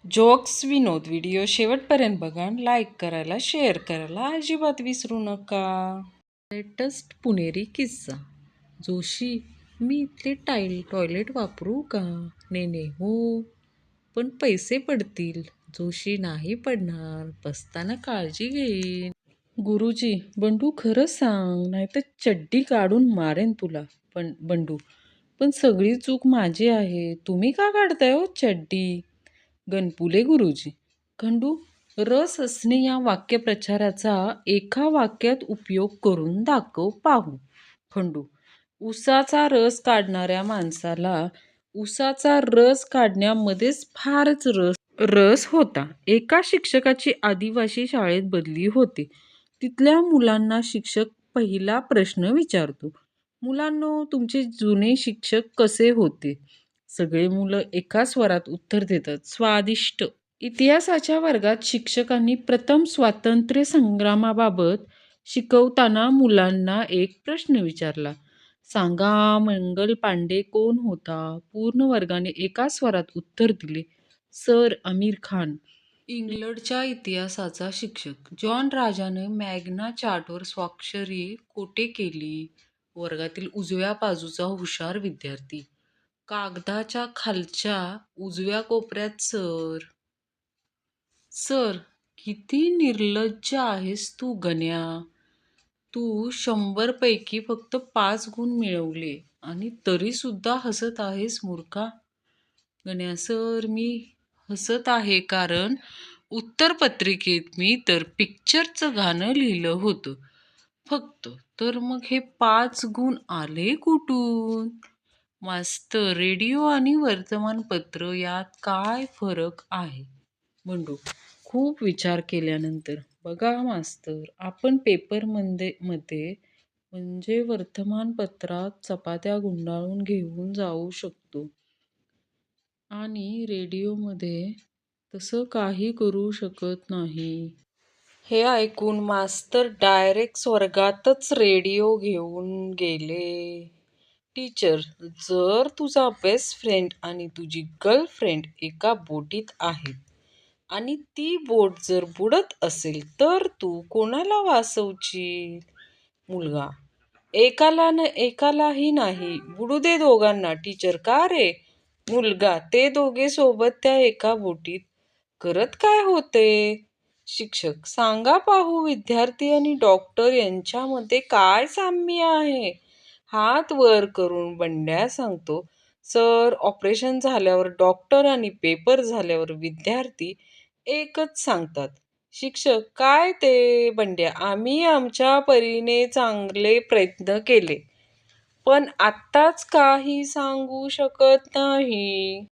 Jokes विनोद video शेवटपर्यंत बघा. Like करायला, शेअर करायला अजिबात विसरू नका. लेटेस्ट पुणेरी किस्सा. जोशी, मी इथले टॉयलेट वापरू का? नेने, हो, पण पैसे पडतील. जोशी, नाही पडणार, बसताना काळजी घेईन. गुरुजी, बंडू खरं सांग, नाहीतर चड्डी काढून मारेन तुला. पण बंडू, पण सगळी चूक माझी आहे, तुम्ही का काढताय हो चड्डी? गणपुले गुरुजी, खंडू, रस असणे या वाक्यप्रचाराचा एका वाक्यात उपयोग करून दाखव पाहू. खंडू, उसाचा रस काढणाऱ्या माणसाला उसाचा रस काढण्यामध्येच फारच रस होता. एका शिक्षकाची आदिवासी शाळेत बदली होते. तिथल्या मुलांना शिक्षक पहिला प्रश्न विचारतो, मुलांनो, तुमचे जुने शिक्षक कसे होते? सगळे मुलं एका स्वरात उत्तर देतात, स्वादिष्ट. इतिहासाच्या वर्गात शिक्षकांनी प्रथम स्वातंत्र्य संग्रामाबाबत शिकवताना मुलांना एक प्रश्न विचारला. सांगा, मंगल पांडे कोण होता? पूर्ण वर्गाने एका स्वरात उत्तर दिले, सर आमिर खान. इंग्लंडच्या इतिहासाचा शिक्षक जॉन राजाने मॅग्ना चार्टवर स्वाक्षरी कोठे केली? वर्गातील उजव्या बाजूचा हुशार विद्यार्थी, कागदाच्या खालच्या उजव्या कोपऱ्यात, सर. सर, किती निर्लज्ज आहेस तू गण्या. तू 100 पैकी फक्त 5 गुण मिळवले आणि तरी सुद्धा हसत आहेस मूर्खा. गण्या, सर, मी हसत आहे कारण उत्तरपत्रिकेत मी तर पिक्चरचं गाणं लिहिलं होतं फक्त, तर मग हे 5 गुण आले कुठून? मास्तर, रेडिओ आणि वर्तमानपत्र यात काय फरक आहे? बंडू, खूप विचार केल्यानंतर. बघा मास्तर, आपण पेपरमध्ये म्हणजे वर्तमानपत्रात चपात्या गुंडाळून घेऊन जाऊ शकतो आणि रेडिओमध्ये तसं काही करू शकत नाही. हे ऐकून मास्तर डायरेक्ट स्वर्गातच रेडिओ घेऊन गेले. टीचर, जर तुझा बेस्ट फ्रेंड आणि तुझी गर्लफ्रेंड एका बोटीत आहेत आणि ती बोट जर बुडत असेल तर तू कोणाला वाचवशील? मुलगा, एकालाही नाही, बुडू दे दोघांना. टीचर, का रे? मुलगा, ते दोघे सोबत त्या एका बोटीत करत काय होते? शिक्षक, सांगा पाहू, विद्यार्थी आणि डॉक्टर यांच्यामध्ये काय साम्य आहे? हात वर करून बंड्या सांगतो, सर, ऑपरेशन झाल्यावर डॉक्टर आणि पेपर झाल्यावर विद्यार्थी एकच सांगतात. शिक्षक, काय ते? बंड्या, आम्ही आमच्या परीने चांगले प्रयत्न केले, पण आत्ताच काही सांगू शकत नाही.